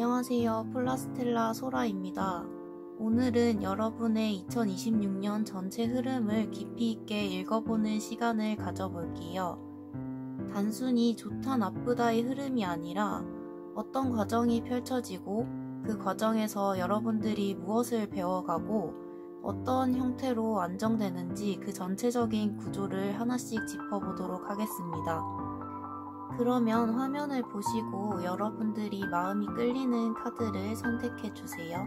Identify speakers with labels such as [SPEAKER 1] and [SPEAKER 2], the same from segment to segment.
[SPEAKER 1] 안녕하세요. 플라스텔라 소라입니다. 오늘은 여러분의 2026년 전체 흐름을 깊이 있게 읽어보는 시간을 가져볼게요. 단순히 좋다 나쁘다의 흐름이 아니라 어떤 과정이 펼쳐지고 그 과정에서 여러분들이 무엇을 배워가고 어떤 형태로 안정되는지 그 전체적인 구조를 하나씩 짚어보도록 하겠습니다. 그러면 화면을 보시고 여러분들이 마음이 끌리는 카드를 선택해 주세요.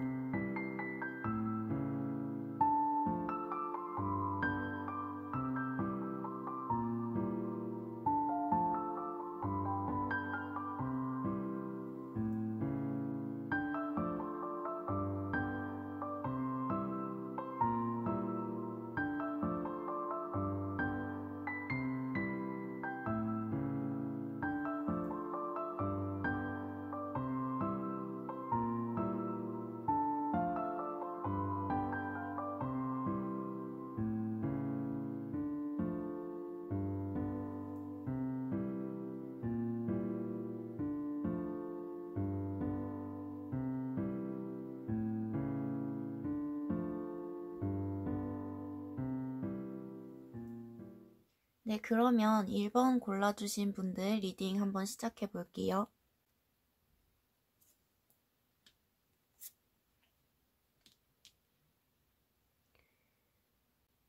[SPEAKER 1] 네, 그러면 1번 골라주신 분들 리딩 한번 시작해 볼게요.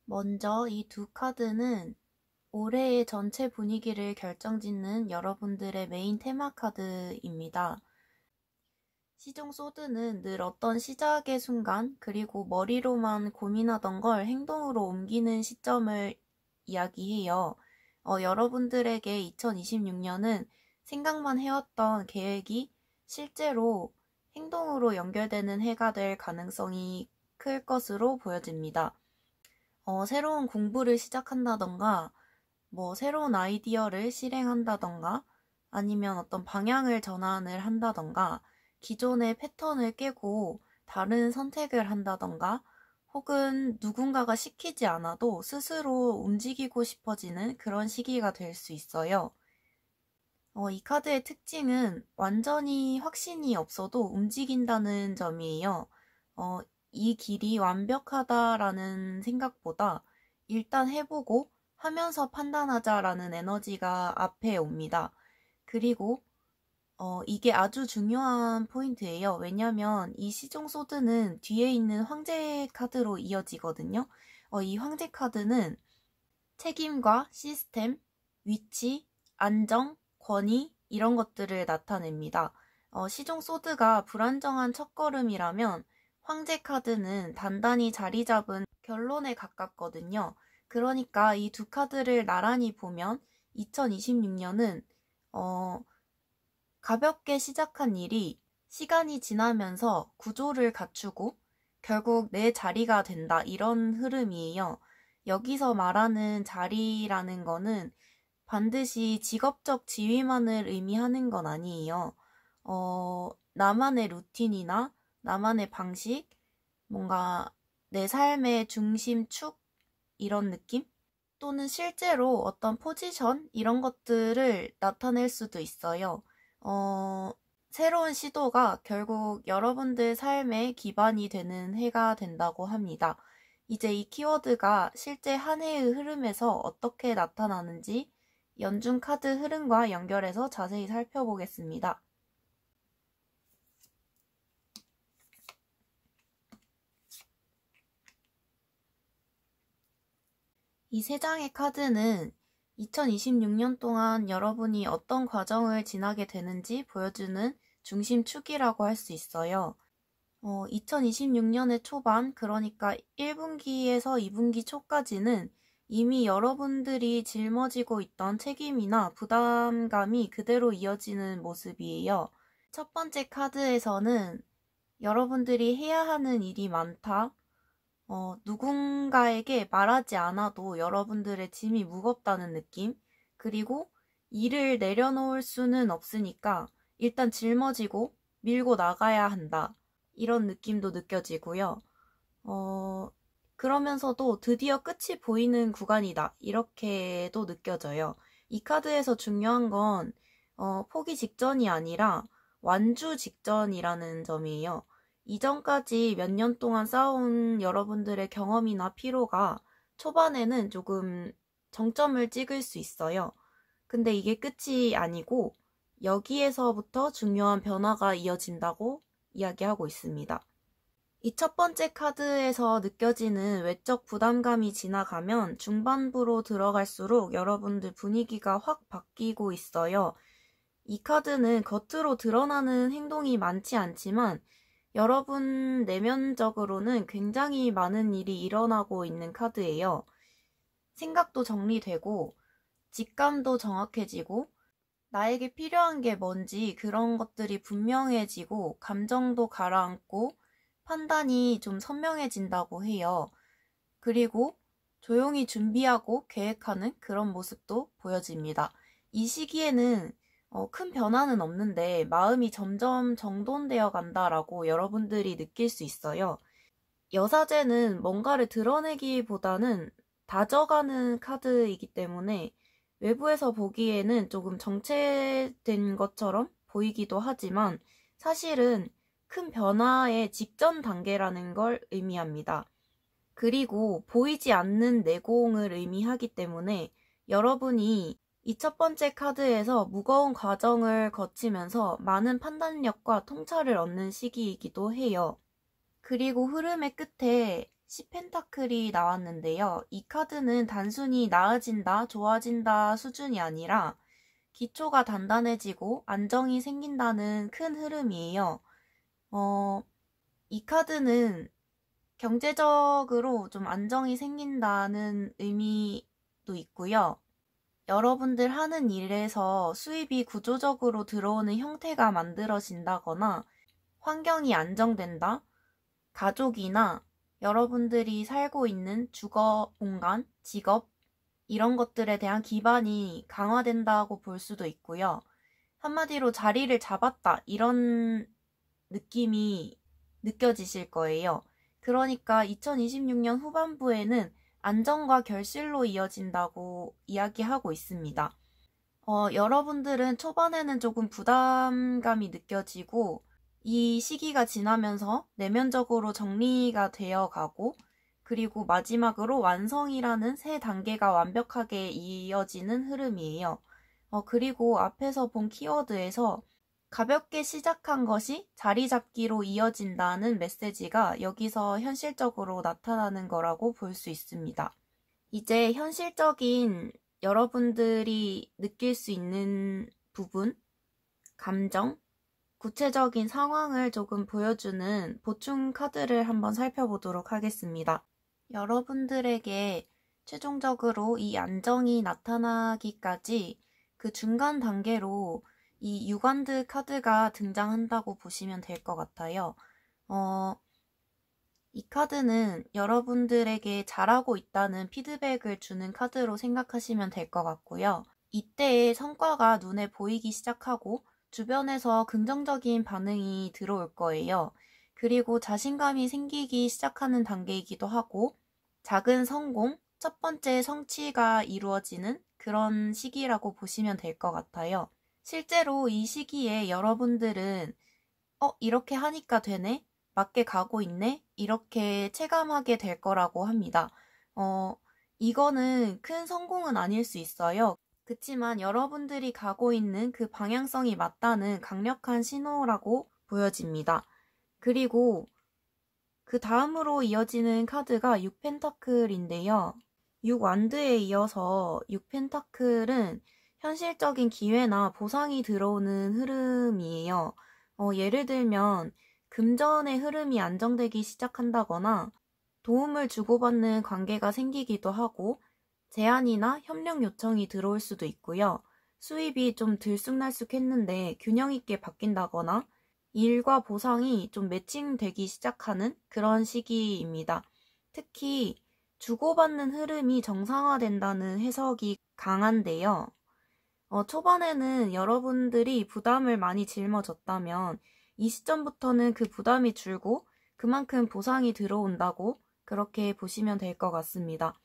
[SPEAKER 1] 먼저 이 두 카드는 올해의 전체 분위기를 결정짓는 여러분들의 메인 테마 카드입니다. 시종 소드는 늘 어떤 시작의 순간 그리고 머리로만 고민하던 걸 행동으로 옮기는 시점을 이야기해요. 여러분들에게 2026년은 생각만 해왔던 계획이 실제로 행동으로 연결되는 해가 될 가능성이 클 것으로 보여집니다. 새로운 공부를 시작한다던가 새로운 아이디어를 실행한다던가 아니면 어떤 방향을 전환을 한다던가 기존의 패턴을 깨고 다른 선택을 한다던가 혹은 누군가가 시키지 않아도 스스로 움직이고 싶어지는 그런 시기가 될 수 있어요. 이 카드의 특징은 완전히 확신이 없어도 움직인다는 점이에요. 이 길이 완벽하다라는 생각보다 일단 해보고 하면서 판단하자라는 에너지가 앞에 옵니다. 그리고 이게 아주 중요한 포인트예요. 왜냐면 이 시종 소드는 뒤에 있는 황제 카드로 이어지거든요. 이 황제 카드는 책임과 시스템, 위치, 안정, 권위 이런 것들을 나타냅니다. 시종 소드가 불안정한 첫걸음이라면 황제 카드는 단단히 자리 잡은 결론에 가깝거든요. 그러니까 이 두 카드를 나란히 보면 2026년은 가볍게 시작한 일이 시간이 지나면서 구조를 갖추고 결국 내 자리가 된다 이런 흐름이에요. 여기서 말하는 자리라는 거는 반드시 직업적 지위만을 의미하는 건 아니에요. 나만의 루틴이나 나만의 방식, 뭔가 내 삶의 중심축 이런 느낌? 또는 실제로 어떤 포지션 이런 것들을 나타낼 수도 있어요. 새로운 시도가 결국 여러분들 삶의 기반이 되는 해가 된다고 합니다. 이제 이 키워드가 실제 한 해의 흐름에서 어떻게 나타나는지 연중 카드 흐름과 연결해서 자세히 살펴보겠습니다. 이 세 장의 카드는 2026년 동안 여러분이 어떤 과정을 지나게 되는지 보여주는 중심축이라고 할 수 있어요. 2026년의 초반, 그러니까 1분기에서 2분기 초까지는 이미 여러분들이 짊어지고 있던 책임이나 부담감이 그대로 이어지는 모습이에요. 첫 번째 카드에서는 여러분들이 해야 하는 일이 많다. 누군가에게 말하지 않아도 여러분들의 짐이 무겁다는 느낌, 그리고 일을 내려놓을 수는 없으니까 일단 짊어지고 밀고 나가야 한다. 이런 느낌도 느껴지고요. 그러면서도 드디어 끝이 보이는 구간이다. 이렇게도 느껴져요. 이 카드에서 중요한 건 포기 직전이 아니라 완주 직전이라는 점이에요. 이전까지 몇 년 동안 쌓아온 여러분들의 경험이나 피로가 초반에는 조금 정점을 찍을 수 있어요. 근데 이게 끝이 아니고 여기에서부터 중요한 변화가 이어진다고 이야기하고 있습니다. 이 첫 번째 카드에서 느껴지는 외적 부담감이 지나가면 중반부로 들어갈수록 여러분들 분위기가 확 바뀌고 있어요. 이 카드는 겉으로 드러나는 행동이 많지 않지만 여러분 내면적으로는 굉장히 많은 일이 일어나고 있는 카드예요. 생각도 정리되고 직감도 정확해지고 나에게 필요한 게 뭔지 그런 것들이 분명해지고 감정도 가라앉고 판단이 좀 선명해진다고 해요. 그리고 조용히 준비하고 계획하는 그런 모습도 보여집니다. 이 시기에는 큰 변화는 없는데 마음이 점점 정돈되어 간다라고 여러분들이 느낄 수 있어요. 여사제는 뭔가를 드러내기보다는 다져가는 카드이기 때문에 외부에서 보기에는 조금 정체된 것처럼 보이기도 하지만 사실은 큰 변화의 직전 단계라는 걸 의미합니다. 그리고 보이지 않는 내공을 의미하기 때문에 여러분이 이 첫 번째 카드에서 무거운 과정을 거치면서 많은 판단력과 통찰을 얻는 시기이기도 해요. 그리고 흐름의 끝에 10펜타클이 나왔는데요. 이 카드는 단순히 나아진다, 좋아진다 수준이 아니라 기초가 단단해지고 안정이 생긴다는 큰 흐름이에요. 이 카드는 경제적으로 좀 안정이 생긴다는 의미도 있고요. 여러분들 하는 일에서 수입이 구조적으로 들어오는 형태가 만들어진다거나 환경이 안정된다, 가족이나 여러분들이 살고 있는 주거 공간, 직업 이런 것들에 대한 기반이 강화된다고 볼 수도 있고요. 한마디로 자리를 잡았다 이런 느낌이 느껴지실 거예요. 그러니까 2026년 후반부에는 안정과 결실로 이어진다고 이야기하고 있습니다. 여러분들은 초반에는 조금 부담감이 느껴지고 이 시기가 지나면서 내면적으로 정리가 되어 가고 그리고 마지막으로 완성이라는 세 단계가 완벽하게 이어지는 흐름이에요. 그리고 앞에서 본 키워드에서 가볍게 시작한 것이 자리 잡기로 이어진다는 메시지가 여기서 현실적으로 나타나는 거라고 볼 수 있습니다. 이제 현실적인 여러분들이 느낄 수 있는 부분, 감정, 구체적인 상황을 조금 보여주는 보충 카드를 한번 살펴보도록 하겠습니다. 여러분들에게 최종적으로 이 안정이 나타나기까지 그 중간 단계로 이 유관드 카드가 등장한다고 보시면 될 것 같아요. 이 카드는 여러분들에게 잘하고 있다는 피드백을 주는 카드로 생각하시면 될 것 같고요. 이때의 성과가 눈에 보이기 시작하고 주변에서 긍정적인 반응이 들어올 거예요. 그리고 자신감이 생기기 시작하는 단계이기도 하고 작은 성공, 첫 번째 성취가 이루어지는 그런 시기라고 보시면 될 것 같아요. 실제로 이 시기에 여러분들은 이렇게 하니까 되네? 맞게 가고 있네? 이렇게 체감하게 될 거라고 합니다. 이거는 큰 성공은 아닐 수 있어요. 그치만 여러분들이 가고 있는 그 방향성이 맞다는 강력한 신호라고 보여집니다. 그리고 그 다음으로 이어지는 카드가 6펜타클인데요. 6완드에 이어서 6펜타클은 현실적인 기회나 보상이 들어오는 흐름이에요. 예를 들면 금전의 흐름이 안정되기 시작한다거나 도움을 주고받는 관계가 생기기도 하고 제안이나 협력 요청이 들어올 수도 있고요. 수입이 좀 들쑥날쑥했는데 균형 있게 바뀐다거나 일과 보상이 좀 매칭되기 시작하는 그런 시기입니다. 특히 주고받는 흐름이 정상화된다는 해석이 강한데요. 초반에는 여러분들이 부담을 많이 짊어졌다면 이 시점부터는 그 부담이 줄고 그만큼 보상이 들어온다고 그렇게 보시면 될 것 같습니다.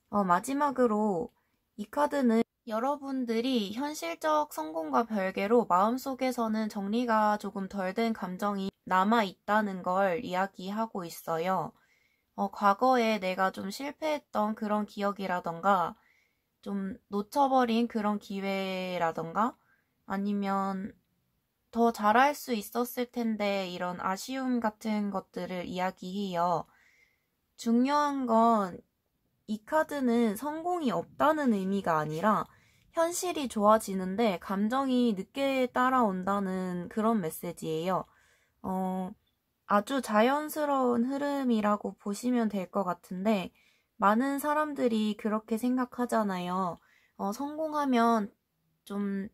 [SPEAKER 1] 마지막으로 이 카드는 여러분들이 현실적 성공과 별개로 마음속에서는 정리가 조금 덜 된 감정이 남아있다는 걸 이야기하고 있어요. 과거에 내가 좀 실패했던 그런 기억이라던가, 좀 놓쳐버린 그런 기회라던가, 아니면 더 잘할 수 있었을 텐데 이런 아쉬움 같은 것들을 이야기해요. 중요한 건 이 카드는 성공이 없다는 의미가 아니라 현실이 좋아지는데 감정이 늦게 따라온다는 그런 메시지예요. 아주 자연스러운 흐름이라고 보시면 될 것 같은데 많은 사람들이 그렇게 생각하잖아요. 성공하면 좀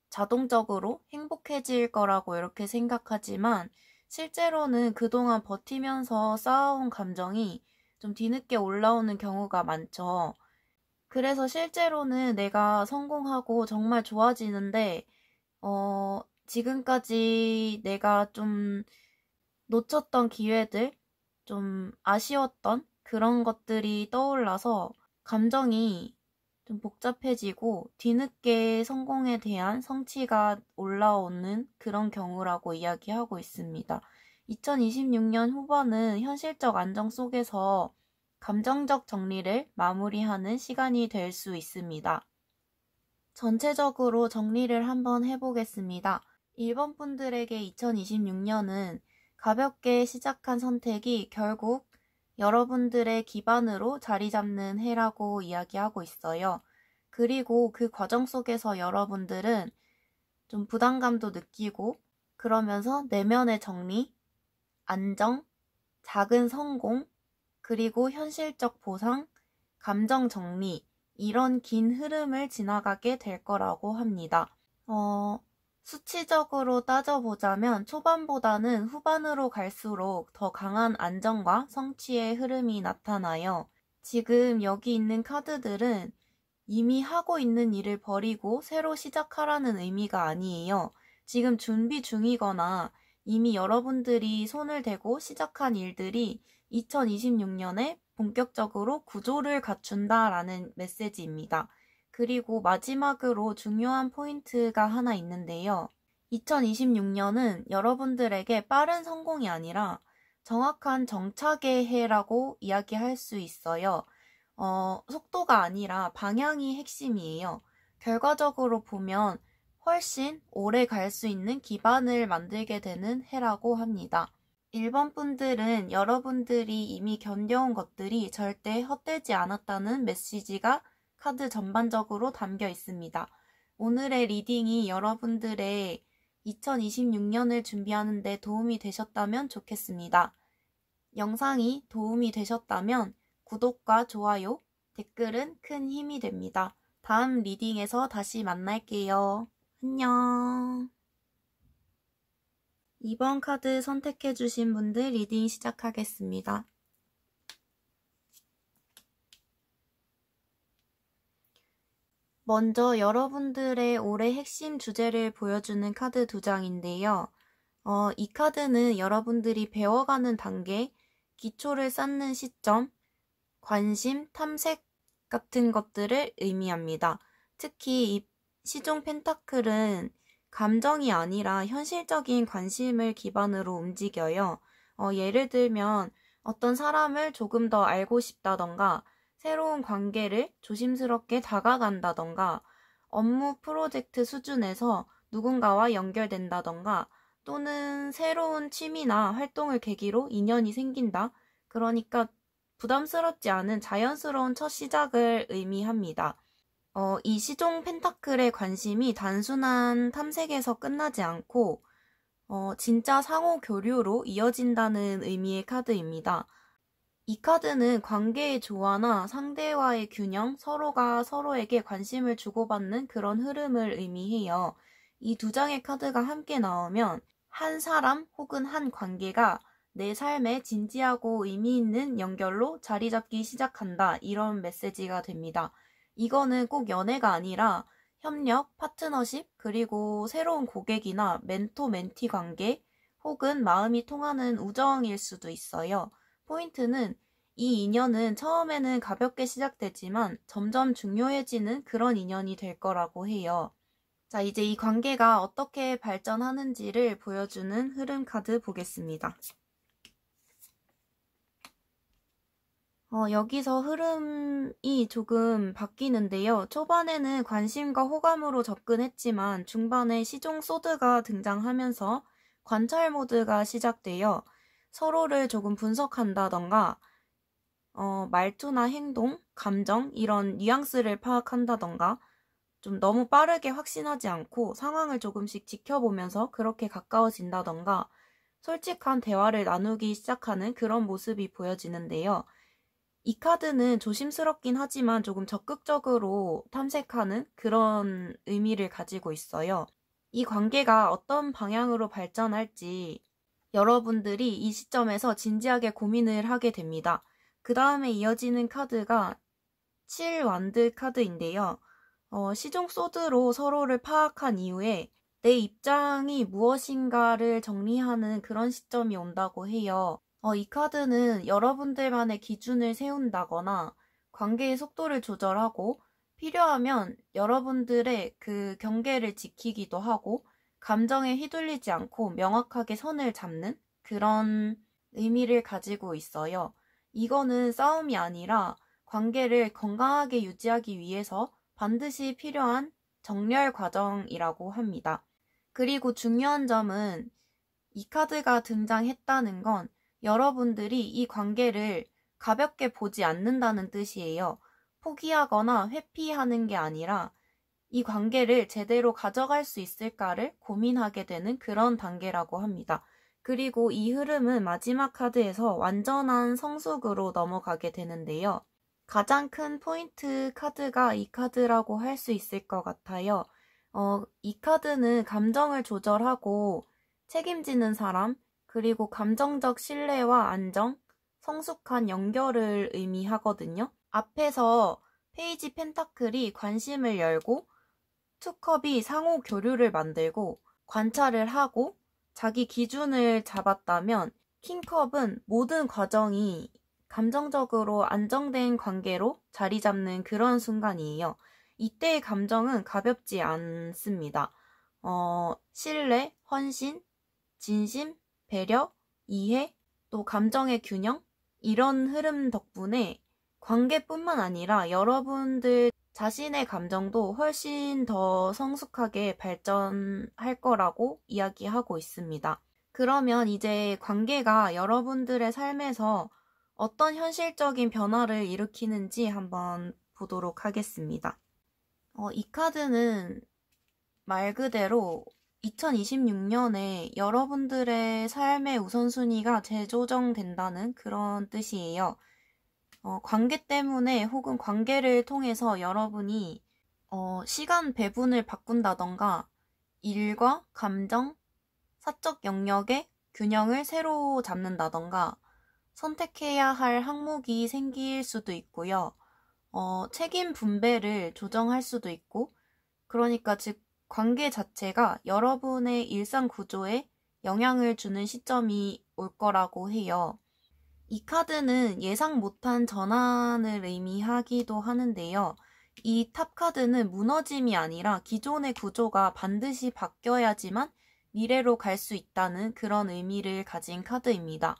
[SPEAKER 1] 자동적으로 행복해질 거라고 이렇게 생각하지만 실제로는 그동안 버티면서 쌓아온 감정이 좀 뒤늦게 올라오는 경우가 많죠. 그래서 실제로는 내가 성공하고 정말 좋아지는데, 지금까지 내가 좀 놓쳤던 기회들, 좀 아쉬웠던 그런 것들이 떠올라서 감정이 좀 복잡해지고 뒤늦게 성공에 대한 성취가 올라오는 그런 경우라고 이야기하고 있습니다. 2026년 후반은 현실적 안정 속에서 감정적 정리를 마무리하는 시간이 될 수 있습니다. 전체적으로 정리를 한번 해보겠습니다. 1번 분들에게 2026년은 가볍게 시작한 선택이 결국 여러분들의 기반으로 자리 잡는 해라고 이야기하고 있어요. 그리고 그 과정 속에서 여러분들은 좀 부담감도 느끼고 그러면서 내면의 정리, 안정, 작은 성공, 그리고 현실적 보상, 감정 정리, 이런 긴 흐름을 지나가게 될 거라고 합니다. 수치적으로 따져보자면 초반보다는 후반으로 갈수록 더 강한 안정과 성취의 흐름이 나타나요. 지금 여기 있는 카드들은 이미 하고 있는 일을 버리고 새로 시작하라는 의미가 아니에요. 지금 준비 중이거나 이미 여러분들이 손을 대고 시작한 일들이 2026년에 본격적으로 구조를 갖춘다라는 메시지입니다. 그리고 마지막으로 중요한 포인트가 하나 있는데요. 2026년은 여러분들에게 빠른 성공이 아니라 정확한 정착의 해라고 이야기할 수 있어요. 속도가 아니라 방향이 핵심이에요. 결과적으로 보면 훨씬 오래 갈 수 있는 기반을 만들게 되는 해라고 합니다. 1번 분들은 여러분들이 이미 견뎌온 것들이 절대 헛되지 않았다는 메시지가 카드 전반적으로 담겨 있습니다. 오늘의 리딩이 여러분들의 2026년을 준비하는 데 도움이 되셨다면 좋겠습니다. 영상이 도움이 되셨다면 구독과 좋아요, 댓글은 큰 힘이 됩니다. 다음 리딩에서 다시 만날게요. 안녕. 2번 카드 선택해주신 분들 리딩 시작하겠습니다. 먼저 여러분들의 올해 핵심 주제를 보여주는 카드 2장인데요. 이 카드는 여러분들이 배워가는 단계, 기초를 쌓는 시점, 관심, 탐색 같은 것들을 의미합니다. 특히 이 시종 펜타클은 감정이 아니라 현실적인 관심을 기반으로 움직여요. 예를 들면 어떤 사람을 조금 더 알고 싶다던가 새로운 관계를 조심스럽게 다가간다던가 업무 프로젝트 수준에서 누군가와 연결된다던가 또는 새로운 취미나 활동을 계기로 인연이 생긴다. 그러니까 부담스럽지 않은 자연스러운 첫 시작을 의미합니다. 이 시종 펜타클의 관심이 단순한 탐색에서 끝나지 않고 진짜 상호 교류로 이어진다는 의미의 카드입니다. 이 카드는 관계의 조화나 상대와의 균형, 서로가 서로에게 관심을 주고받는 그런 흐름을 의미해요. 이 2장의 카드가 함께 나오면 한 사람 혹은 한 관계가 내 삶에 진지하고 의미 있는 연결로 자리 잡기 시작한다. 이런 메시지가 됩니다. 이거는 꼭 연애가 아니라 협력, 파트너십, 그리고 새로운 고객이나 멘토-멘티 관계 혹은 마음이 통하는 우정일 수도 있어요. 포인트는 이 인연은 처음에는 가볍게 시작되지만 점점 중요해지는 그런 인연이 될 거라고 해요. 자, 이제 이 관계가 어떻게 발전하는지를 보여주는 흐름 카드 보겠습니다. 여기서 흐름이 조금 바뀌는데요. 초반에는 관심과 호감으로 접근했지만 중반에 시종 소드가 등장하면서 관찰 모드가 시작되어 서로를 조금 분석한다던가 말투나 행동, 감정 이런 뉘앙스를 파악한다던가 좀 너무 빠르게 확신하지 않고 상황을 조금씩 지켜보면서 그렇게 가까워진다던가 솔직한 대화를 나누기 시작하는 그런 모습이 보여지는데요. 이 카드는 조심스럽긴 하지만 조금 적극적으로 탐색하는 그런 의미를 가지고 있어요. 이 관계가 어떤 방향으로 발전할지 여러분들이 이 시점에서 진지하게 고민을 하게 됩니다. 그 다음에 이어지는 카드가 7완드 카드인데요. 시종 소드로 서로를 파악한 이후에 내 입장이 무엇인가를 정리하는 그런 시점이 온다고 해요. 이 카드는 여러분들만의 기준을 세운다거나 관계의 속도를 조절하고 필요하면 여러분들의 그 경계를 지키기도 하고 감정에 휘둘리지 않고 명확하게 선을 잡는 그런 의미를 가지고 있어요. 이거는 싸움이 아니라 관계를 건강하게 유지하기 위해서 반드시 필요한 정렬 과정이라고 합니다. 그리고 중요한 점은 이 카드가 등장했다는 건 여러분들이 이 관계를 가볍게 보지 않는다는 뜻이에요. 포기하거나 회피하는 게 아니라 이 관계를 제대로 가져갈 수 있을까를 고민하게 되는 그런 단계라고 합니다. 그리고 이 흐름은 마지막 카드에서 완전한 성숙으로 넘어가게 되는데요. 가장 큰 포인트 카드가 이 카드라고 할 수 있을 것 같아요. 이 카드는 감정을 조절하고 책임지는 사람, 그리고 감정적 신뢰와 안정, 성숙한 연결을 의미하거든요. 앞에서 페이지 펜타클이 관심을 열고 투컵이 상호 교류를 만들고 관찰을 하고 자기 기준을 잡았다면 킹컵은 모든 과정이 감정적으로 안정된 관계로 자리 잡는 그런 순간이에요. 이때의 감정은 가볍지 않습니다. 신뢰, 헌신, 진심, 배려, 이해, 또 감정의 균형 이런 흐름 덕분에 관계뿐만 아니라 여러분들 자신의 감정도 훨씬 더 성숙하게 발전할 거라고 이야기하고 있습니다. 그러면 이제 관계가 여러분들의 삶에서 어떤 현실적인 변화를 일으키는지 한번 보도록 하겠습니다. 이 카드는 말 그대로 2026년에 여러분들의 삶의 우선순위가 재조정된다는 그런 뜻이에요. 관계 때문에 혹은 관계를 통해서 여러분이 시간 배분을 바꾼다던가 일과 감정, 사적 영역의 균형을 새로 잡는다던가 선택해야 할 항목이 생길 수도 있고요. 책임 분배를 조정할 수도 있고 그러니까 즉 관계 자체가 여러분의 일상 구조에 영향을 주는 시점이 올 거라고 해요. 이 카드는 예상 못한 전환을 의미하기도 하는데요. 이 탑 카드는 무너짐이 아니라 기존의 구조가 반드시 바뀌어야지만 미래로 갈 수 있다는 그런 의미를 가진 카드입니다.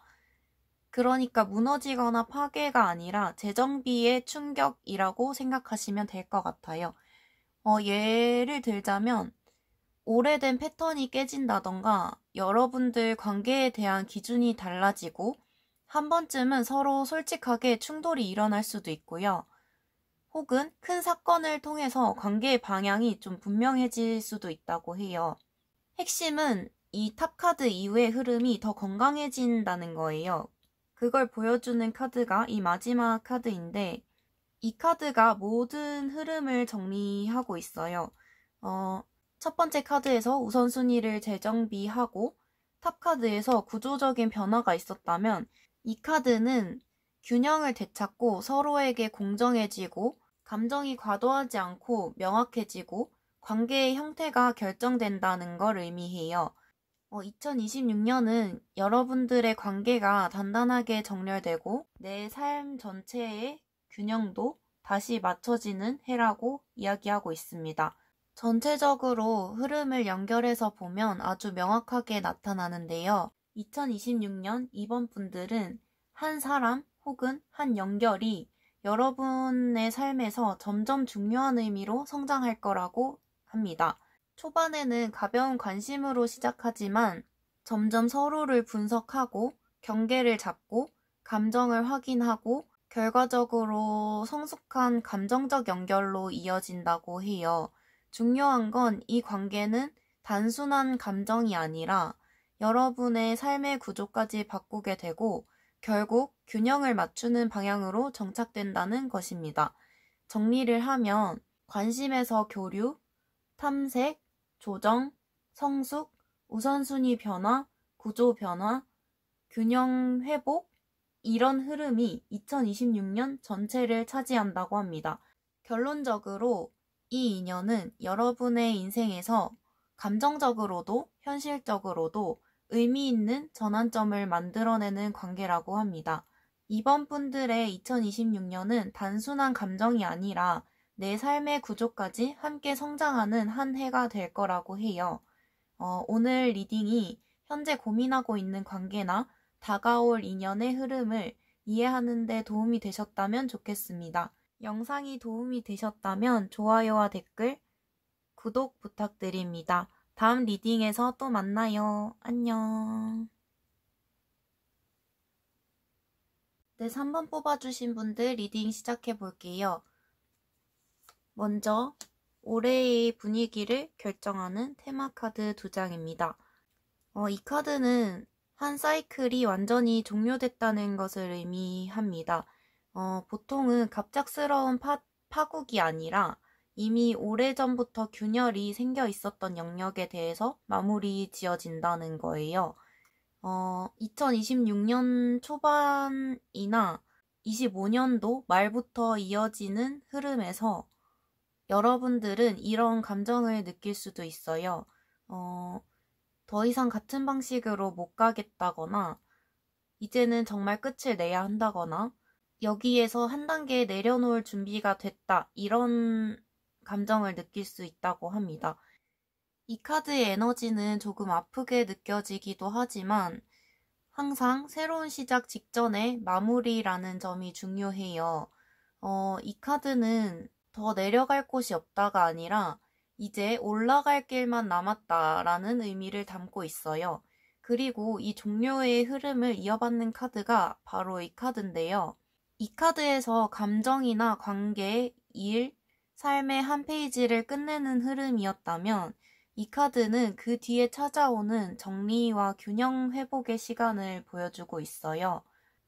[SPEAKER 1] 그러니까 무너지거나 파괴가 아니라 재정비의 충격이라고 생각하시면 될 것 같아요. 예를 들자면 오래된 패턴이 깨진다던가 여러분들 관계에 대한 기준이 달라지고 한 번쯤은 서로 솔직하게 충돌이 일어날 수도 있고요. 혹은 큰 사건을 통해서 관계의 방향이 좀 분명해질 수도 있다고 해요. 핵심은 이 탑카드 이후의 흐름이 더 건강해진다는 거예요. 그걸 보여주는 카드가 이 마지막 카드인데 이 카드가 모든 흐름을 정리하고 있어요. 첫 번째 카드에서 우선순위를 재정비하고 탑 카드에서 구조적인 변화가 있었다면 이 카드는 균형을 되찾고 서로에게 공정해지고 감정이 과도하지 않고 명확해지고 관계의 형태가 결정된다는 걸 의미해요. 2026년은 여러분들의 관계가 단단하게 정렬되고 내 삶 전체의 균형도 다시 맞춰지는 해라고 이야기하고 있습니다. 전체적으로 흐름을 연결해서 보면 아주 명확하게 나타나는데요. 2026년 이번 분들은 한 사람 혹은 한 연결이 여러분의 삶에서 점점 중요한 의미로 성장할 거라고 합니다. 초반에는 가벼운 관심으로 시작하지만 점점 서로를 분석하고 경계를 잡고 감정을 확인하고 결과적으로 성숙한 감정적 연결로 이어진다고 해요. 중요한 건 이 관계는 단순한 감정이 아니라 여러분의 삶의 구조까지 바꾸게 되고 결국 균형을 맞추는 방향으로 정착된다는 것입니다. 정리를 하면 관심에서 교류, 탐색, 조정, 성숙, 우선순위 변화, 구조 변화, 균형 회복, 이런 흐름이 2026년 전체를 차지한다고 합니다. 결론적으로 이 인연은 여러분의 인생에서 감정적으로도 현실적으로도 의미 있는 전환점을 만들어내는 관계라고 합니다. 이번 분들의 2026년은 단순한 감정이 아니라 내 삶의 구조까지 함께 성장하는 한 해가 될 거라고 해요. 오늘 리딩이 현재 고민하고 있는 관계나 다가올 인연의 흐름을 이해하는 데 도움이 되셨다면 좋겠습니다. 영상이 도움이 되셨다면 좋아요와 댓글, 구독 부탁드립니다. 다음 리딩에서 또 만나요. 안녕. 네, 3번 뽑아주신 분들 리딩 시작해 볼게요. 먼저 올해의 분위기를 결정하는 테마 카드 2장입니다. 이 카드는 한 사이클이 완전히 종료됐다는 것을 의미합니다. 보통은 갑작스러운 파국이 아니라 이미 오래전부터 균열이 생겨 있었던 영역에 대해서 마무리 지어진다는 거예요. 2026년 초반이나 25년도 말부터 이어지는 흐름에서 여러분들은 이런 감정을 느낄 수도 있어요. 더 이상 같은 방식으로 못 가겠다거나 이제는 정말 끝을 내야 한다거나 여기에서 한 단계 내려놓을 준비가 됐다, 이런 감정을 느낄 수 있다고 합니다. 이 카드의 에너지는 조금 아프게 느껴지기도 하지만 항상 새로운 시작 직전에 마무리라는 점이 중요해요. 이 카드는 더 내려갈 곳이 없다가 아니라 이제 올라갈 길만 남았다라는 의미를 담고 있어요. 그리고 이 종료의 흐름을 이어받는 카드가 바로 이 카드인데요. 이 카드에서 감정이나 관계, 일, 삶의 한 페이지를 끝내는 흐름이었다면 이 카드는 그 뒤에 찾아오는 정리와 균형 회복의 시간을 보여주고 있어요.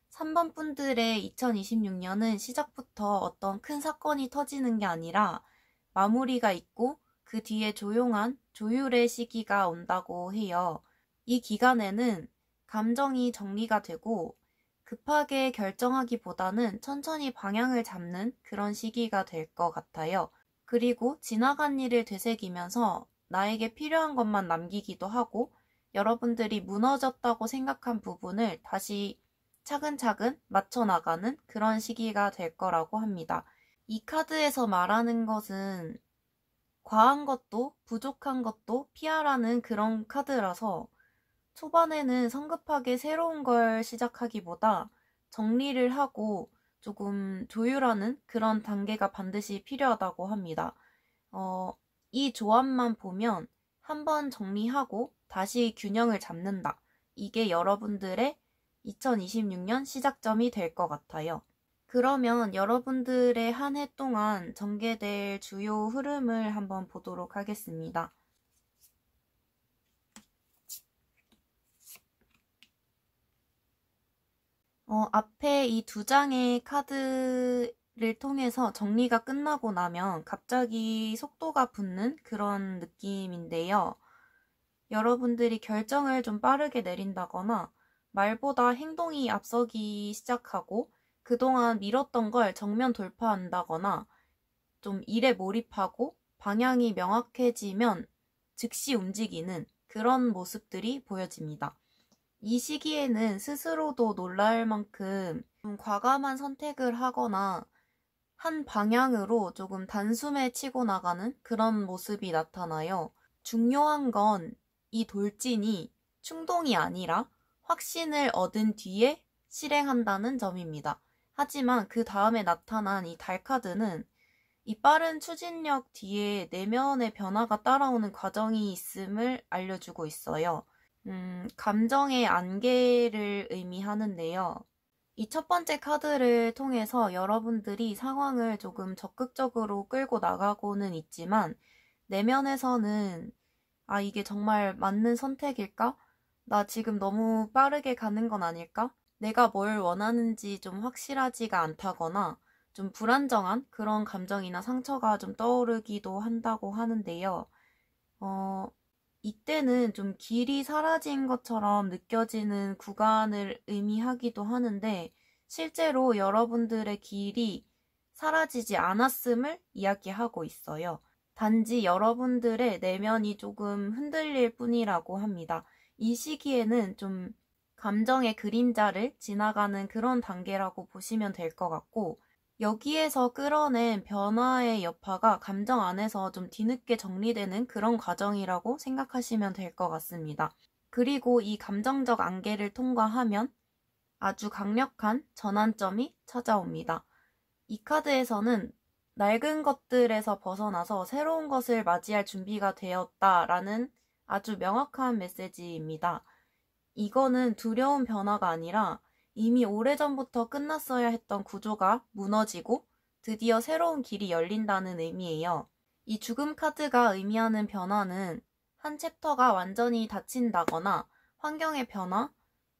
[SPEAKER 1] 3번 분들의 2026년은 시작부터 어떤 큰 사건이 터지는 게 아니라 마무리가 있고 그 뒤에 조용한 조율의 시기가 온다고 해요. 이 기간에는 감정이 정리가 되고 급하게 결정하기보다는 천천히 방향을 잡는 그런 시기가 될 것 같아요. 그리고 지나간 일을 되새기면서 나에게 필요한 것만 남기기도 하고 여러분들이 무너졌다고 생각한 부분을 다시 차근차근 맞춰나가는 그런 시기가 될 거라고 합니다. 이 카드에서 말하는 것은 과한 것도 부족한 것도 피하라는 그런 카드라서 초반에는 성급하게 새로운 걸 시작하기보다 정리를 하고 조금 조율하는 그런 단계가 반드시 필요하다고 합니다. 이 조합만 보면 한번 정리하고 다시 균형을 잡는다. 이게 여러분들의 2026년 시작점이 될 것 같아요. 그러면 여러분들의 한 해 동안 전개될 주요 흐름을 한번 보도록 하겠습니다. 앞에 이 2장의 카드를 통해서 정리가 끝나고 나면 갑자기 속도가 붙는 그런 느낌인데요. 여러분들이 결정을 좀 빠르게 내린다거나 말보다 행동이 앞서기 시작하고 그동안 미뤘던 걸 정면 돌파한다거나 좀 일에 몰입하고 방향이 명확해지면 즉시 움직이는 그런 모습들이 보여집니다. 이 시기에는 스스로도 놀랄 만큼 좀 과감한 선택을 하거나 한 방향으로 조금 단숨에 치고 나가는 그런 모습이 나타나요. 중요한 건 이 돌진이 충동이 아니라 확신을 얻은 뒤에 실행한다는 점입니다. 하지만 그 다음에 나타난 이 달 카드는 이 빠른 추진력 뒤에 내면의 변화가 따라오는 과정이 있음을 알려주고 있어요. 감정의 안개를 의미하는데요. 이 첫 번째 카드를 통해서 여러분들이 상황을 조금 적극적으로 끌고 나가고는 있지만 내면에서는 이게 정말 맞는 선택일까? 나 지금 너무 빠르게 가는 건 아닐까? 내가 뭘 원하는지 좀 확실하지가 않다거나 좀 불안정한 그런 감정이나 상처가 좀 떠오르기도 한다고 하는데요. 이때는 좀 길이 사라진 것처럼 느껴지는 구간을 의미하기도 하는데 실제로 여러분들의 길이 사라지지 않았음을 이야기하고 있어요. 단지 여러분들의 내면이 조금 흔들릴 뿐이라고 합니다. 이 시기에는 좀 감정의 그림자를 지나가는 그런 단계라고 보시면 될 것 같고 여기에서 끌어낸 변화의 여파가 감정 안에서 좀 뒤늦게 정리되는 그런 과정이라고 생각하시면 될 것 같습니다. 그리고 이 감정적 안개를 통과하면 아주 강력한 전환점이 찾아옵니다. 이 카드에서는 낡은 것들에서 벗어나서 새로운 것을 맞이할 준비가 되었다라는 아주 명확한 메시지입니다. 이거는 두려운 변화가 아니라 이미 오래전부터 끝났어야 했던 구조가 무너지고 드디어 새로운 길이 열린다는 의미예요. 이 죽음 카드가 의미하는 변화는 한 챕터가 완전히 닫힌다거나 환경의 변화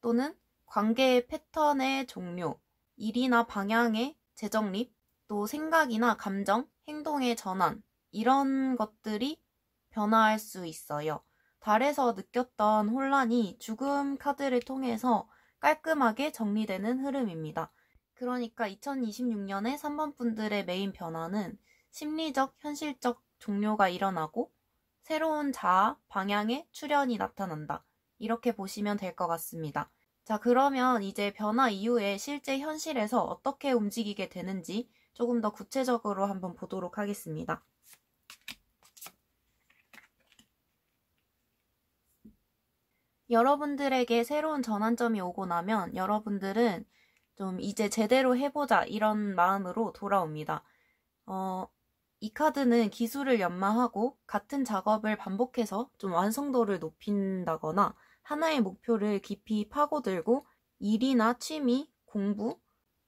[SPEAKER 1] 또는 관계의 패턴의 종료, 일이나 방향의 재정립, 또 생각이나 감정, 행동의 전환 이런 것들이 변화할 수 있어요. 달에서 느꼈던 혼란이 죽음 카드를 통해서 깔끔하게 정리되는 흐름입니다. 그러니까 2026년에 3번 분들의 메인 변화는 심리적, 현실적 종료가 일어나고 새로운 자아, 방향의 출현이 나타난다. 이렇게 보시면 될 것 같습니다. 자, 그러면 이제 변화 이후에 실제 현실에서 어떻게 움직이게 되는지 조금 더 구체적으로 한번 보도록 하겠습니다. 여러분들에게 새로운 전환점이 오고 나면 여러분들은 좀 이제 제대로 해보자 이런 마음으로 돌아옵니다. 이 카드는 기술을 연마하고 같은 작업을 반복해서 좀 완성도를 높인다거나 하나의 목표를 깊이 파고들고 일이나 취미, 공부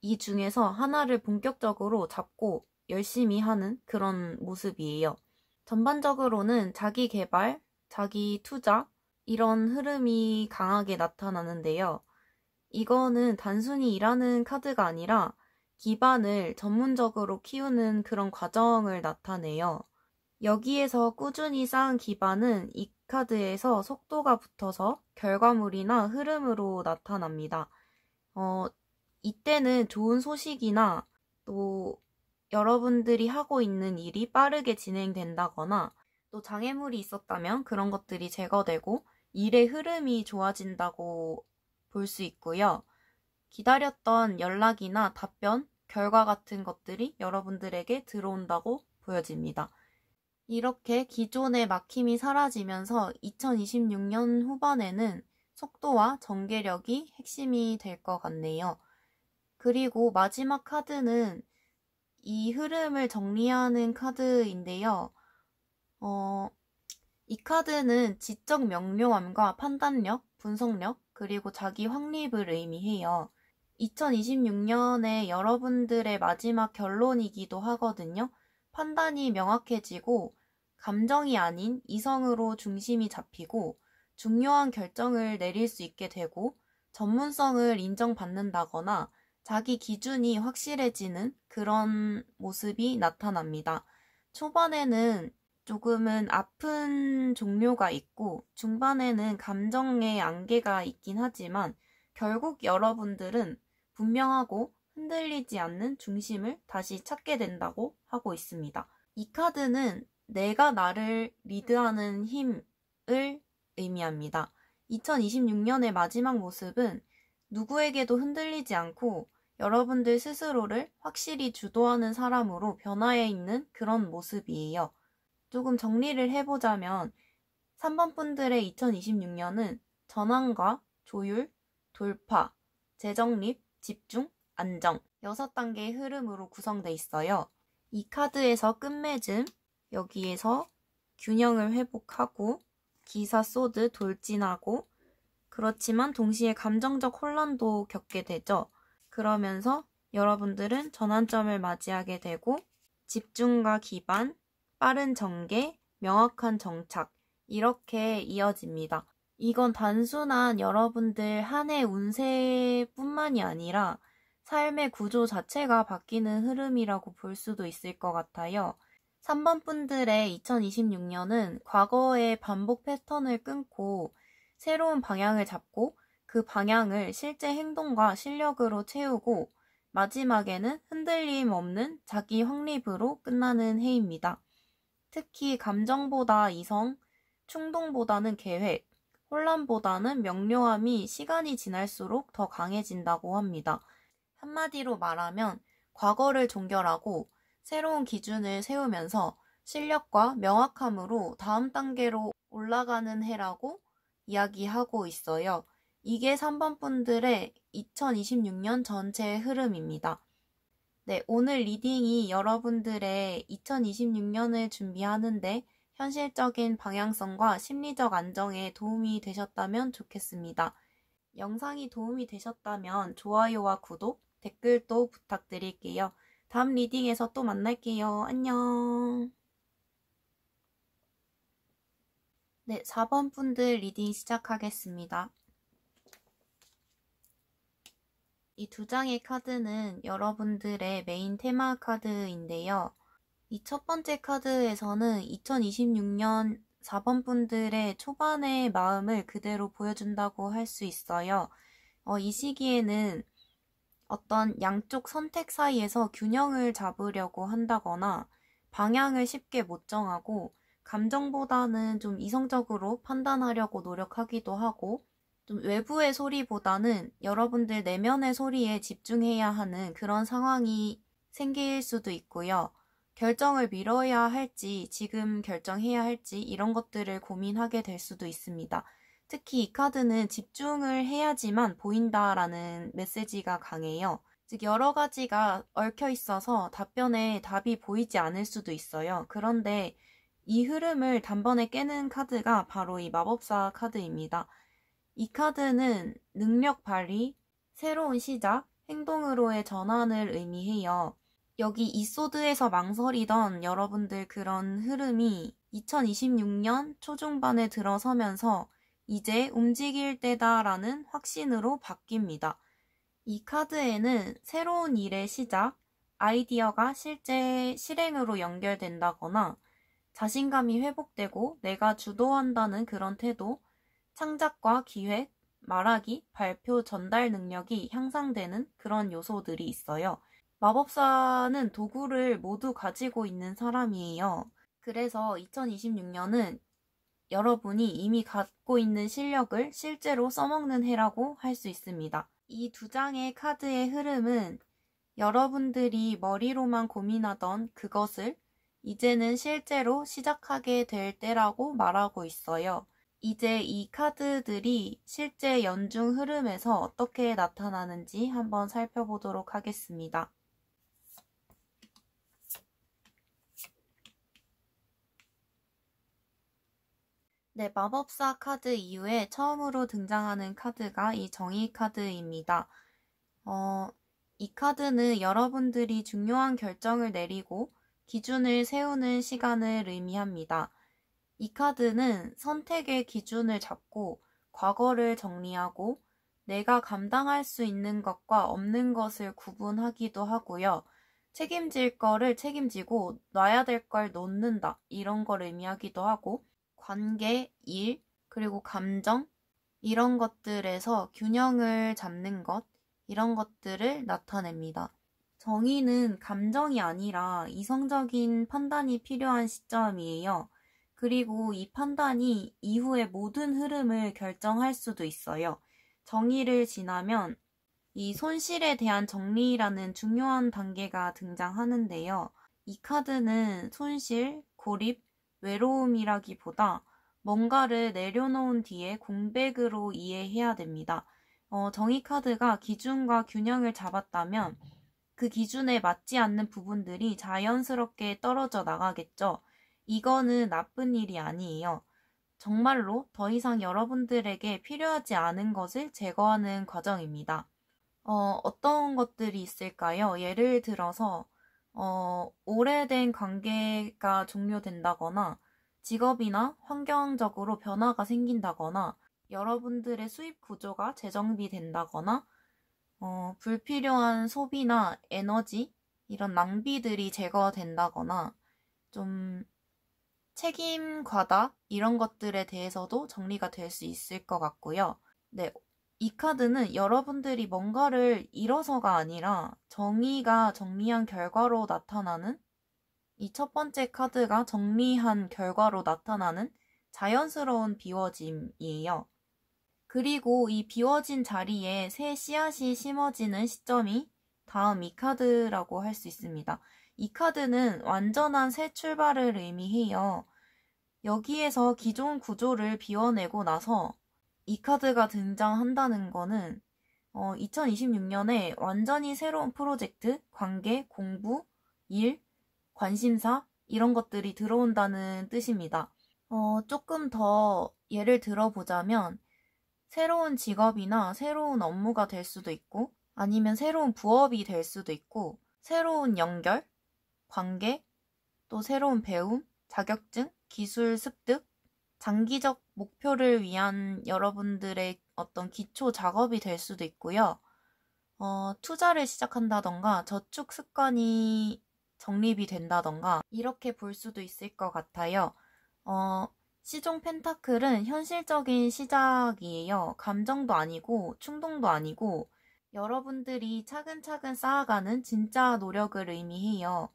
[SPEAKER 1] 이 중에서 하나를 본격적으로 잡고 열심히 하는 그런 모습이에요. 전반적으로는 자기 개발, 자기 투자 이런 흐름이 강하게 나타나는데요. 이거는 단순히 일하는 카드가 아니라 기반을 전문적으로 키우는 그런 과정을 나타내요. 여기에서 꾸준히 쌓은 기반은 이 카드에서 속도가 붙어서 결과물이나 흐름으로 나타납니다. 이때는 좋은 소식이나 또 여러분들이 하고 있는 일이 빠르게 진행된다거나 또 장애물이 있었다면 그런 것들이 제거되고 일의 흐름이 좋아진다고 볼 수 있고요. 기다렸던 연락이나 답변, 결과 같은 것들이 여러분들에게 들어온다고 보여집니다. 이렇게 기존의 막힘이 사라지면서 2026년 후반에는 속도와 전개력이 핵심이 될 것 같네요. 그리고 마지막 카드는 이 흐름을 정리하는 카드인데요. 이 카드는 지적 명료함과 판단력, 분석력, 그리고 자기 확립을 의미해요. 2026년에 여러분들의 마지막 결론이기도 하거든요. 판단이 명확해지고 감정이 아닌 이성으로 중심이 잡히고 중요한 결정을 내릴 수 있게 되고 전문성을 인정받는다거나 자기 기준이 확실해지는 그런 모습이 나타납니다. 초반에는 조금은 아픈 종료가 있고 중반에는 감정의 안개가 있긴 하지만 결국 여러분들은 분명하고 흔들리지 않는 중심을 다시 찾게 된다고 하고 있습니다. 이 카드는 내가 나를 리드하는 힘을 의미합니다. 2026년의 마지막 모습은 누구에게도 흔들리지 않고 여러분들 스스로를 확실히 주도하는 사람으로 변화해 있는 그런 모습이에요. 조금 정리를 해보자면 3번 분들의 2026년은 전환과 조율, 돌파, 재정립, 집중, 안정 6단계의 흐름으로 구성돼 있어요. 이 카드에서 끝맺음, 여기에서 균형을 회복하고 기사 소드 돌진하고 그렇지만 동시에 감정적 혼란도 겪게 되죠. 그러면서 여러분들은 전환점을 맞이하게 되고 집중과 기반, 빠른 전개, 명확한 정착 이렇게 이어집니다. 이건 단순한 여러분들 한 해 운세뿐만이 아니라 삶의 구조 자체가 바뀌는 흐름이라고 볼 수도 있을 것 같아요. 3번 분들의 2026년은 과거의 반복 패턴을 끊고 새로운 방향을 잡고 그 방향을 실제 행동과 실력으로 채우고 마지막에는 흔들림 없는 자기 확립으로 끝나는 해입니다. 특히 감정보다 이성, 충동보다는 계획, 혼란보다는 명료함이 시간이 지날수록 더 강해진다고 합니다. 한마디로 말하면 과거를 종결하고 새로운 기준을 세우면서 실력과 명확함으로 다음 단계로 올라가는 해라고 이야기하고 있어요. 이게 3번 분들의 2026년 전체의 흐름입니다. 네, 오늘 리딩이 여러분들의 2026년을 준비하는데 현실적인 방향성과 심리적 안정에 도움이 되셨다면 좋겠습니다. 영상이 도움이 되셨다면 좋아요와 구독, 댓글도 부탁드릴게요. 다음 리딩에서 또 만날게요. 안녕. 네, 4번 분들 리딩 시작하겠습니다. 이 두 장의 카드는 여러분들의 메인 테마 카드인데요. 이 첫 번째 카드에서는 2026년 4번 분들의 초반의 마음을 그대로 보여준다고 할 수 있어요. 이 시기에는 어떤 양쪽 선택 사이에서 균형을 잡으려고 한다거나 방향을 쉽게 못 정하고 감정보다는 좀 이성적으로 판단하려고 노력하기도 하고 좀 외부의 소리보다는 여러분들 내면의 소리에 집중해야 하는 그런 상황이 생길 수도 있고요. 결정을 미뤄야 할지 지금 결정해야 할지 이런 것들을 고민하게 될 수도 있습니다. 특히 이 카드는 집중을 해야지만 보인다라는 메시지가 강해요. 즉 여러 가지가 얽혀 있어서 답변에 답이 보이지 않을 수도 있어요. 그런데 이 흐름을 단번에 깨는 카드가 바로 이 마법사 카드입니다. 이 카드는 능력 발휘, 새로운 시작, 행동으로의 전환을 의미해요. 여기 이소드에서 망설이던 여러분들 그런 흐름이 2026년 초중반에 들어서면서 이제 움직일 때다라는 확신으로 바뀝니다. 이 카드에는 새로운 일의 시작, 아이디어가 실제 실행으로 연결된다거나 자신감이 회복되고 내가 주도한다는 그런 태도, 창작과 기획, 말하기, 발표, 전달 능력이 향상되는 그런 요소들이 있어요. 마법사는 도구를 모두 가지고 있는 사람이에요. 그래서 2026년은 여러분이 이미 갖고 있는 실력을 실제로 써먹는 해라고 할 수 있습니다. 이 두 장의 카드의 흐름은 여러분들이 머리로만 고민하던 그것을 이제는 실제로 시작하게 될 때라고 말하고 있어요. 이제 이 카드들이 실제 연중 흐름에서 어떻게 나타나는지 한번 살펴보도록 하겠습니다. 네, 마법사 카드 이후에 처음으로 등장하는 카드가 이 정의 카드입니다. 이 카드는 여러분들이 중요한 결정을 내리고 기준을 세우는 시간을 의미합니다. 이 카드는 선택의 기준을 잡고 과거를 정리하고 내가 감당할 수 있는 것과 없는 것을 구분하기도 하고요. 책임질 거를 책임지고 놔야 될 걸 놓는다 이런 걸 의미하기도 하고 관계, 일, 그리고 감정 이런 것들에서 균형을 잡는 것 이런 것들을 나타냅니다. 정의는 감정이 아니라 이성적인 판단이 필요한 시점이에요. 그리고 이 판단이 이후의 모든 흐름을 결정할 수도 있어요. 정의를 지나면 이 손실에 대한 정리라는 중요한 단계가 등장하는데요. 이 카드는 손실, 고립, 외로움이라기보다 뭔가를 내려놓은 뒤에 공백으로 이해해야 됩니다. 정의 카드가 기준과 균형을 잡았다면 그 기준에 맞지 않는 부분들이 자연스럽게 떨어져 나가겠죠. 이거는 나쁜 일이 아니에요. 정말로 더 이상 여러분들에게 필요하지 않은 것을 제거하는 과정입니다. 어떤 것들이 있을까요? 예를 들어서 오래된 관계가 종료된다거나 직업이나 환경적으로 변화가 생긴다거나 여러분들의 수입 구조가 재정비된다거나 불필요한 소비나 에너지 이런 낭비들이 제거된다거나 좀 책임 과다 이런 것들에 대해서도 정리가 될 수 있을 것 같고요. 네, 이 카드는 여러분들이 뭔가를 잃어서가 아니라 정의가 정리한 결과로 나타나는 이 첫 번째 카드가 정리한 결과로 나타나는 자연스러운 비워짐이에요. 그리고 이 비워진 자리에 새 씨앗이 심어지는 시점이 다음 이 카드라고 할 수 있습니다. 이 카드는 완전한 새 출발을 의미해요. 여기에서 기존 구조를 비워내고 나서 이 카드가 등장한다는 거는 2026년에 완전히 새로운 프로젝트, 관계, 공부, 일, 관심사 이런 것들이 들어온다는 뜻입니다. 조금 더 예를 들어보자면 새로운 직업이나 새로운 업무가 될 수도 있고 아니면 새로운 부업이 될 수도 있고 새로운 연결, 관계, 또 새로운 배움, 자격증, 기술 습득, 장기적 목표를 위한 여러분들의 어떤 기초 작업이 될 수도 있고요. 투자를 시작한다던가 저축 습관이 정립이 된다던가 이렇게 볼 수도 있을 것 같아요. 시종 펜타클은 현실적인 시작이에요. 감정도 아니고 충동도 아니고 여러분들이 차근차근 쌓아가는 진짜 노력을 의미해요.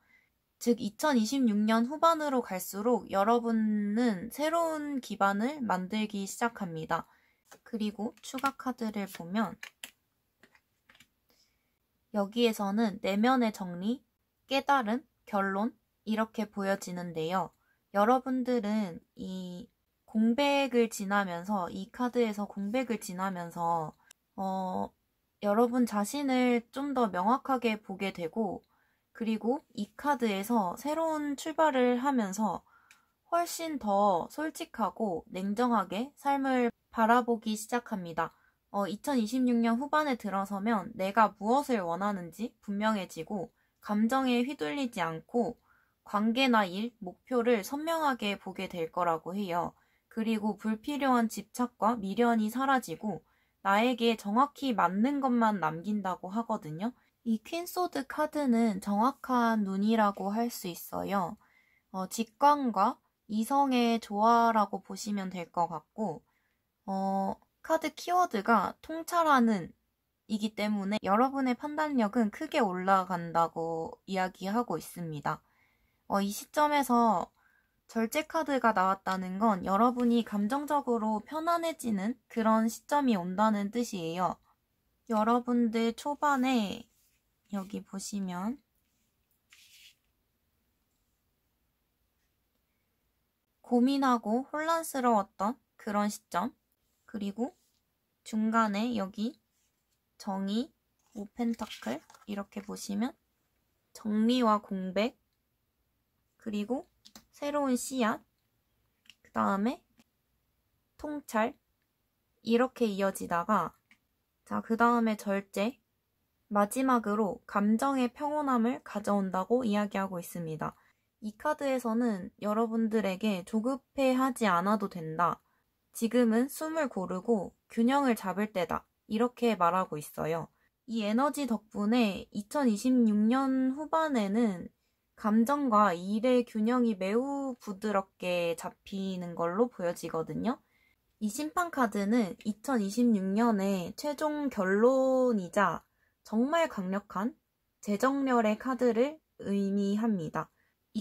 [SPEAKER 1] 즉 2026년 후반으로 갈수록 여러분은 새로운 기반을 만들기 시작합니다. 그리고 추가 카드를 보면 여기에서는 내면의 정리, 깨달음, 결론 이렇게 보여지는데요. 여러분들은 이 공백을 지나면서 이 카드에서 공백을 지나면서 여러분 자신을 좀 더 명확하게 보게 되고 그리고 이 카드에서 새로운 출발을 하면서 훨씬 더 솔직하고 냉정하게 삶을 바라보기 시작합니다. 2026년 후반에 들어서면 내가 무엇을 원하는지 분명해지고 감정에 휘둘리지 않고 관계나 일, 목표를 선명하게 보게 될 거라고 해요. 그리고 불필요한 집착과 미련이 사라지고 나에게 정확히 맞는 것만 남긴다고 하거든요. 이 퀸소드 카드는 정확한 눈이라고 할 수 있어요. 직관과 이성의 조화라고 보시면 될 것 같고 카드 키워드가 통찰하는 이기 때문에 여러분의 판단력은 크게 올라간다고 이야기하고 있습니다. 이 시점에서 절제 카드가 나왔다는 건 여러분이 감정적으로 편안해지는 그런 시점이 온다는 뜻이에요. 여러분들 초반에 여기 보시면 고민하고 혼란스러웠던 그런 시점, 그리고 중간에 여기 정의, 5펜타클 이렇게 보시면 정리와 공백, 그리고 새로운 씨앗, 그 다음에 통찰 이렇게 이어지다가 그 다음에 절제, 마지막으로 감정의 평온함을 가져온다고 이야기하고 있습니다. 이 카드에서는 여러분들에게 조급해하지 않아도 된다. 지금은 숨을 고르고 균형을 잡을 때다. 이렇게 말하고 있어요. 이 에너지 덕분에 2026년 후반에는 감정과 일의 균형이 매우 부드럽게 잡히는 걸로 보여지거든요. 이 심판 카드는 2026년의 최종 결론이자 정말 강력한 재정렬의 카드를 의미합니다.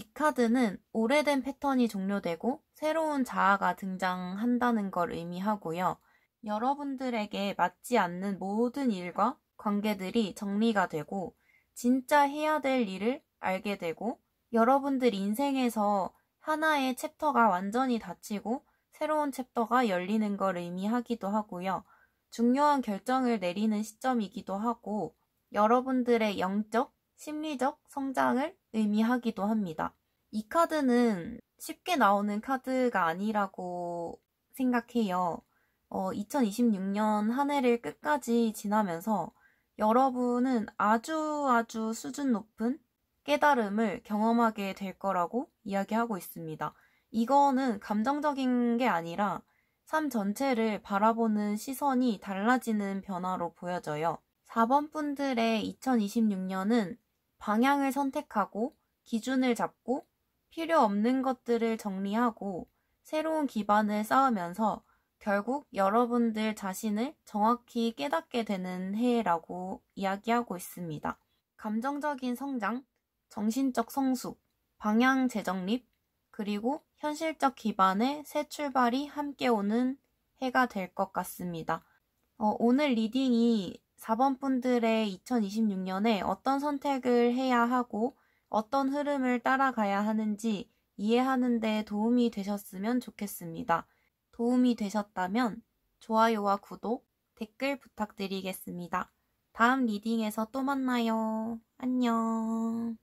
[SPEAKER 1] 이 카드는 오래된 패턴이 종료되고 새로운 자아가 등장한다는 걸 의미하고요. 여러분들에게 맞지 않는 모든 일과 관계들이 정리가 되고 진짜 해야 될 일을 알게 되고 여러분들 인생에서 하나의 챕터가 완전히 닫히고 새로운 챕터가 열리는 걸 의미하기도 하고요. 중요한 결정을 내리는 시점이기도 하고 여러분들의 영적, 심리적 성장을 의미하기도 합니다. 이 카드는 쉽게 나오는 카드가 아니라고 생각해요. 2026년 한 해를 끝까지 지나면서 여러분은 아주 수준 높은 깨달음을 경험하게 될 거라고 이야기하고 있습니다. 이거는 감정적인 게 아니라 삶 전체를 바라보는 시선이 달라지는 변화로 보여져요. 4번 분들의 2026년은 방향을 선택하고 기준을 잡고 필요 없는 것들을 정리하고 새로운 기반을 쌓으면서 결국 여러분들 자신을 정확히 깨닫게 되는 해라고 이야기하고 있습니다. 감정적인 성장, 정신적 성숙, 방향 재정립, 그리고 현실적 기반의 새 출발이 함께 오는 해가 될 것 같습니다. 오늘 리딩이 4번 분들의 2026년에 어떤 선택을 해야 하고 어떤 흐름을 따라가야 하는지 이해하는 데 도움이 되셨으면 좋겠습니다. 도움이 되셨다면 좋아요와 구독, 댓글 부탁드리겠습니다. 다음 리딩에서 또 만나요. 안녕.